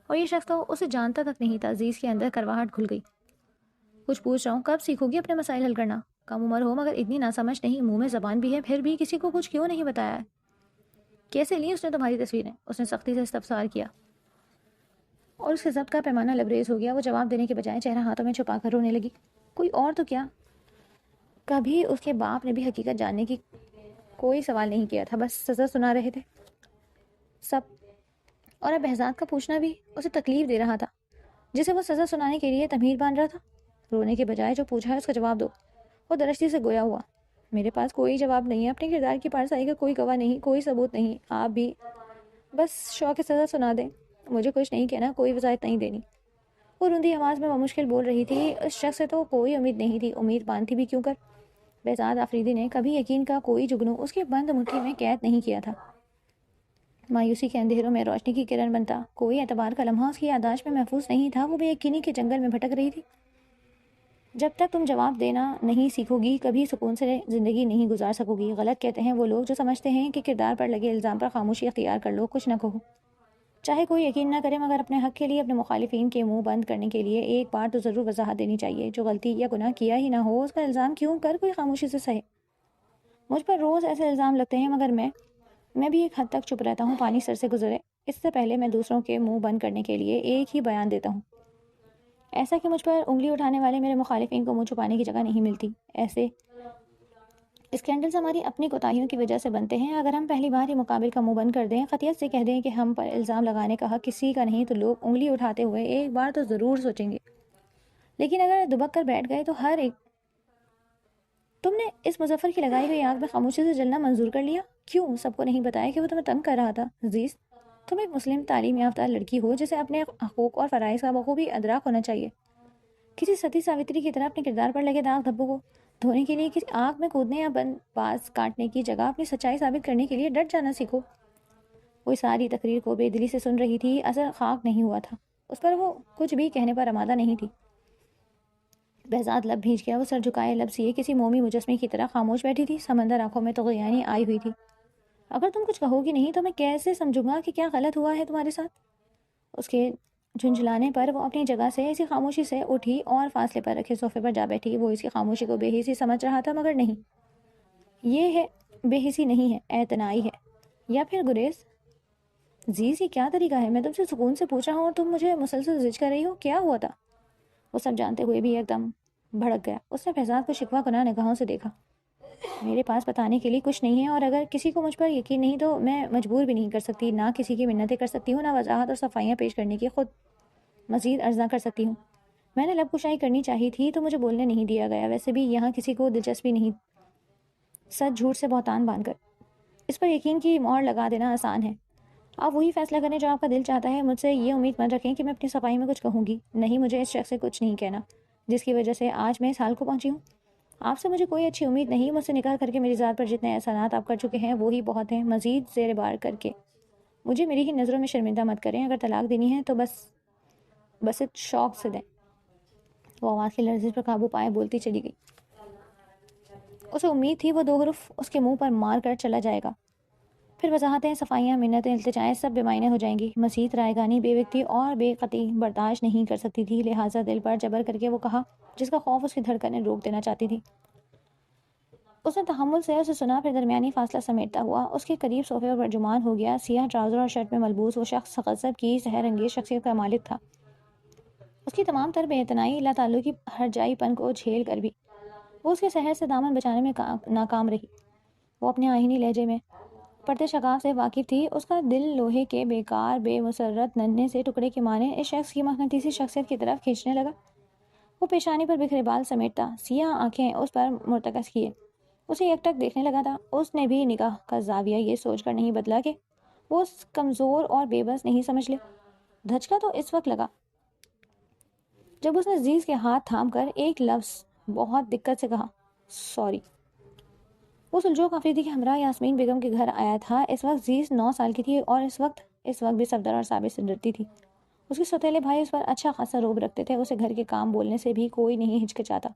اور یہ شخص تو اسے جانتا تک نہیں تھا۔ عزیز کے اندر کرواہٹ کھل گئی۔ کچھ پوچھ رہا ہوں، کب سیکھو گی اپنے مسائل حل کرنا؟ کم عمر ہو مگر اتنی ناسمجھ نہیں، منہ میں زبان بھی ہے، پھر بھی کسی کو کچھ کیوں نہیں بتایا ہے؟ کیسے لی اس نے تمہاری تصویریں؟ اس نے سختی سے استفسار کیا اور اس کے ضبط کا پیمانہ لبریز ہو گیا۔ وہ جواب دینے کے بجائے چہرہ ہاتھوں میں چھپا کر رونے لگی۔ کوئی اور تو کیا، کبھی اس کے باپ نے بھی حقیقت جاننے کی کوئی سوال نہیں کیا تھا، بس سزا سنا رہے تھے سب۔ اور اب بہزاد کا پوچھنا بھی اسے تکلیف دے رہا تھا، جسے وہ سزا سنانے کے لیے تمہید باندھ رہا تھا۔ رونے کے بجائے جو پوچھا ہے اس کا جواب دو۔ وہ درشتی سے گویا ہوا۔ میرے پاس کوئی جواب نہیں ہے، اپنے کردار کی پارسائی کا کوئی گواہ نہیں، کوئی ثبوت نہیں۔ آپ بھی بس شوق سزا سنا دیں، مجھے کچھ نہیں کہنا، کوئی وضاحت نہیں دینی۔ وہ روندی آواز میں بمشکل بول رہی تھی۔ اس شخص سے تو کوئی امید نہیں تھی، امید باندھتی بھی کیوں کر؟ بہزاد آفریدی نے کبھی یقین کا کوئی جگنو اس کی بند مٹھی میں قید نہیں کیا تھا۔ مایوسی کے اندھیروں میں روشنی کی کرن بنتا کوئی اعتبار کا لمحہ اس کی یادداشت میں محفوظ نہیں تھا۔ وہ بے یقینی کے جنگل میں بھٹک رہی تھی۔ جب تک تم جواب دینا نہیں سیکھو گی، کبھی سکون سے زندگی نہیں گزار سکو گی۔ غلط کہتے ہیں وہ لوگ جو سمجھتے ہیں کہ کردار پر لگے الزام پر خاموشی اختیار کر لو، کچھ نہ کہو، چاہے کوئی یقین نہ کرے، مگر اپنے حق کے لیے، اپنے مخالفین کے منہ بند کرنے کے لیے ایک بار تو ضرور وضاحت دینی چاہیے۔ جو غلطی یا گناہ کیا ہی نہ ہو، اس کا الزام کیوں کر کوئی خاموشی سے سہے؟ مجھ پر روز ایسے الزام لگتے ہیں، مگر میں بھی ایک حد تک چپ رہتا ہوں، پانی سر سے گزرے اس سے پہلے میں دوسروں کے منہ بند کرنے کے لیے ایک ہی بیان دیتا ہوں، ایسا کہ مجھ پر انگلی اٹھانے والے میرے مخالفین کو منہ چھپانے کی جگہ نہیں ملتی۔ ایسے اسکینڈلز ہماری اپنی کوتاہیوں کی وجہ سے بنتے ہیں۔ اگر ہم پہلی بار ہی مقابل کا منہ بند کر دیں، قطعیت سے کہہ دیں کہ ہم پر الزام لگانے کا حق کسی کا نہیں، تو لوگ انگلی اٹھاتے ہوئے ایک بار تو ضرور سوچیں گے۔ لیکن اگر دبک کر بیٹھ گئے تو ہر ایک… تم نے اس مظفر کی لگائی ہوئی آگ میں خاموشی سے جلنا منظور کر لیا؟ کیوں سب کو نہیں بتایا کہ وہ تمہیں تنگ کر رہا تھا؟ عزیز، تم ایک مسلم تعلیم یافتہ لڑکی ہو جسے اپنے حقوق اور فرائض کا بخوبی ادراک ہونا چاہیے۔ کسی ستی ساوتری کی طرح اپنے کردار پر لگے داغ دھبوں کو دھونے کے لیے کسی آگ میں کودنے یا باز کاٹنے کی جگہ اپنی سچائی ثابت کرنے کے لیے ڈٹ جانا سیکھو۔ وہ ساری تقریر کو بے دلی سے سن رہی تھی، اثر خاک نہیں ہوا تھا اس پر، وہ کچھ بھی کہنے پر آمادہ نہیں تھی۔ بہزاد لب بھیج گیا، وہ سر جھکائے لب سیے کسی مومی مجسمے کی طرح خاموش بیٹھی تھی۔ سمندر آنکھوں میں طغیانی آئی ہوئی تھی۔ اگر تم کچھ کہو گی نہیں تو میں کیسے سمجھوں گا کہ کیا غلط ہوا ہے تمہارے ساتھ؟ اس کے جھنجھلانے پر وہ اپنی جگہ سے اسی خاموشی سے اٹھی اور فاصلے پر رکھے صوفے پر جا بیٹھی۔ وہ اس کی خاموشی کو بے حسی سمجھ رہا تھا، مگر نہیں، یہ ہے بے حسی نہیں ہے، اعتنائی ہے، یا پھر گریز۔ عزیز، یہ کیا طریقہ ہے؟ میں تم سے سکون سے پوچھ رہا ہوں اور تم مجھے مسلسل زج کر رہی ہو، کیا ہوا تھا؟ وہ سب جانتے ہوئے بھی ایک دم بھڑک گیا۔ اس نے بہزاد کو شکوہ کناں نگاہوں سے دیکھا۔ میرے پاس بتانے کے لیے کچھ نہیں ہے، اور اگر کسی کو مجھ پر یقین نہیں تو میں مجبور بھی نہیں کر سکتی، نہ کسی کی منتیں کر سکتی ہوں، نہ وضاحت اور صفائیاں پیش کرنے کی خود مزید عرضہ کر سکتی ہوں۔ میں نے لب کشائی کرنی چاہی تھی تو مجھے بولنے نہیں دیا گیا۔ ویسے بھی یہاں کسی کو دلچسپی نہیں، سچ جھوٹ سے بہتان باندھ کر اس پر یقین کی مہر لگا دینا آسان ہے۔ آپ وہی فیصلہ کریں جو آپ کا دل چاہتا ہے۔ مجھ سے یہ امید مت رکھیں کہ میں اپنی صفائی میں کچھ کہوں گی۔ نہیں، مجھے اس شخص سے کچھ نہیں کہنا جس کی وجہ سے آج میں اس حال کو پہنچی ہوں۔ آپ سے مجھے کوئی اچھی امید نہیں۔ مجھ سے نکاح کر کے میری ذات پر جتنے احسانات آپ کر چکے ہیں وہی بہت ہیں، مزید زیر بار کر کے مجھے میری ہی نظروں میں شرمندہ مت کریں۔ اگر طلاق دینی ہے تو بس شوق سے دیں۔ وہ آواز کی لرزش پر قابو پائے بولتی چلی گئی۔ اسے امید تھی وہ 2 حرف اس کے منہ پر مار کر چلا جائے گا، پھر وضاحتیں، صفائیاں، منتیں، التجائیں سب بے معنی ہو جائیں گی۔ مزید رائے گانی بے وقتی اور بے قطعی برداشت نہیں کر سکتی تھی، لہٰذا دل پر جبر کر کے وہ کہا جس کا خوف اس کی دھڑکنیں روک دینا چاہتی تھی۔ اس نے تحمل سے اسے سنا، پھر درمیانی فاصلہ سمیٹتا ہوا اس کے قریب صوفے پر برجمان ہو گیا۔ سیاہ ٹراؤزر اور شرٹ میں ملبوس وہ شخص غضب کی سحر انگیز شخصیت کا مالک تھا۔ اس کی تمام تر بے اعتنائی، لا تعلقی، ہر جائی پن کو جھیل کر بھی وہ اس کے سحر سے دامن بچانے میں ناکام رہی۔ وہ اپنے آہینی لہجے میں پرتے شگاف سے واقف تھی۔ اس کا دل لوہے کے بیکار بے مسرت ننھے سے ٹکڑے کے معنی اس شخص کی مقناطیسی شخصیت کی طرف کھینچنے لگا۔ وہ پیشانی پر بکھرے بال سمیٹتا، سیاہ آنکھیں اس پر مرتکز کیے اسے یک ٹک دیکھنے لگا تھا۔ اس نے بھی نگاہ کا زاویہ یہ سوچ کر نہیں بدلا کہ وہ اس کمزور اور بے بس نہیں سمجھ لے۔ دھچکا تو اس وقت لگا جب اس نے عزیز کے ہاتھ تھام کر ایک لفظ بہت دقت سے کہا، سوری۔ وہ سلجوق آفریدی کے ہمراہ یاسمین بیگم کے گھر آیا تھا۔ اس وقت عزیز 9 سال کی تھی اور اس وقت بھی صفدر اور صابر سے ڈرتی تھی۔ اس کے سوتیلے بھائی اس پر اچھا خاصا روب رکھتے تھے، اسے گھر کے کام بولنے سے بھی کوئی نہیں ہچکچاتا۔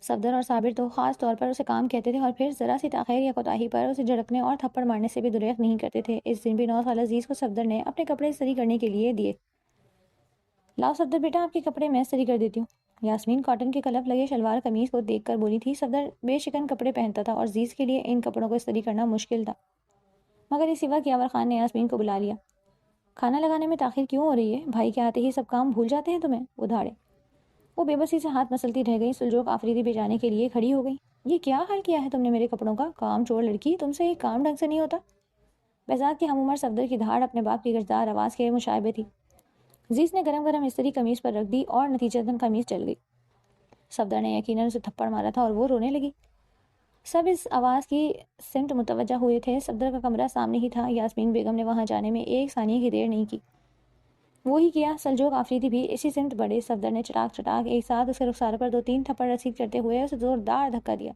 صفدر اور صابر تو خاص طور پر اسے کام کہتے تھے اور پھر ذرا سی تاخیر یا کوتاہی پر اسے جھڑکنے اور تھپڑ مارنے سے بھی دریغ نہیں کرتے تھے۔ اس دن بھی 9 سالہ عزیز کو صفدر نے اپنے کپڑے استری کرنے کے لیے دیے۔ لاؤ صفدر بیٹا، آپ کے کپڑے میں استری کر دیتی ہوں۔ یاسمین کاٹن کے کلف لگے شلوار قمیض کو دیکھ کر بولی تھی۔ صفدر بے شکن کپڑے پہنتا تھا اور عزیز کے لیے ان کپڑوں کو استری کرنا مشکل تھا، مگر اسی وقت یاور خان نے یاسمین کو بلا لیا۔ کھانا لگانے میں تاخیر کیوں ہو رہی ہے؟ بھائی کے آتے ہی سب کام بھول جاتے ہیں تمہیں؟ وہ دھاڑے۔ وہ بے بسی سے ہاتھ مسلتی رہ گئی۔ سلجوق آفریدی بھیجانے کے لیے کھڑی ہو گئی۔ یہ کیا حال کیا ہے تم نے میرے کپڑوں کا؟ کام چور لڑکی، تم سے ایک کام ڈھنگ سے نہیں ہوتا؟ بہزاد کی ہم عمر صفدر کی دھاڑ اپنے باپ کی گرجدار آواز کے مشابہ تھی۔ عزیز نے گرم گرم استری قمیض پر رکھ دی اور نتیجتاً قمیض چل گئی۔ صفدر نے یقیناً اسے تھپڑ مارا تھا اور وہ رونے لگی۔ سب اس آواز کی سمت متوجہ ہوئے تھے۔ صفدر کا کمرہ سامنے ہی تھا۔ یاسمین بیگم نے وہاں جانے میں ایک ثانیے کی دیر نہیں کی۔ وہی کیا، سلجوق آفریدی بھی اسی سمت بڑھے۔ صفدر نے چٹاک ایک ساتھ اس کے رخسار پر 2-3 تھپڑ رسید کرتے ہوئے اسے زوردار دھکا دیا۔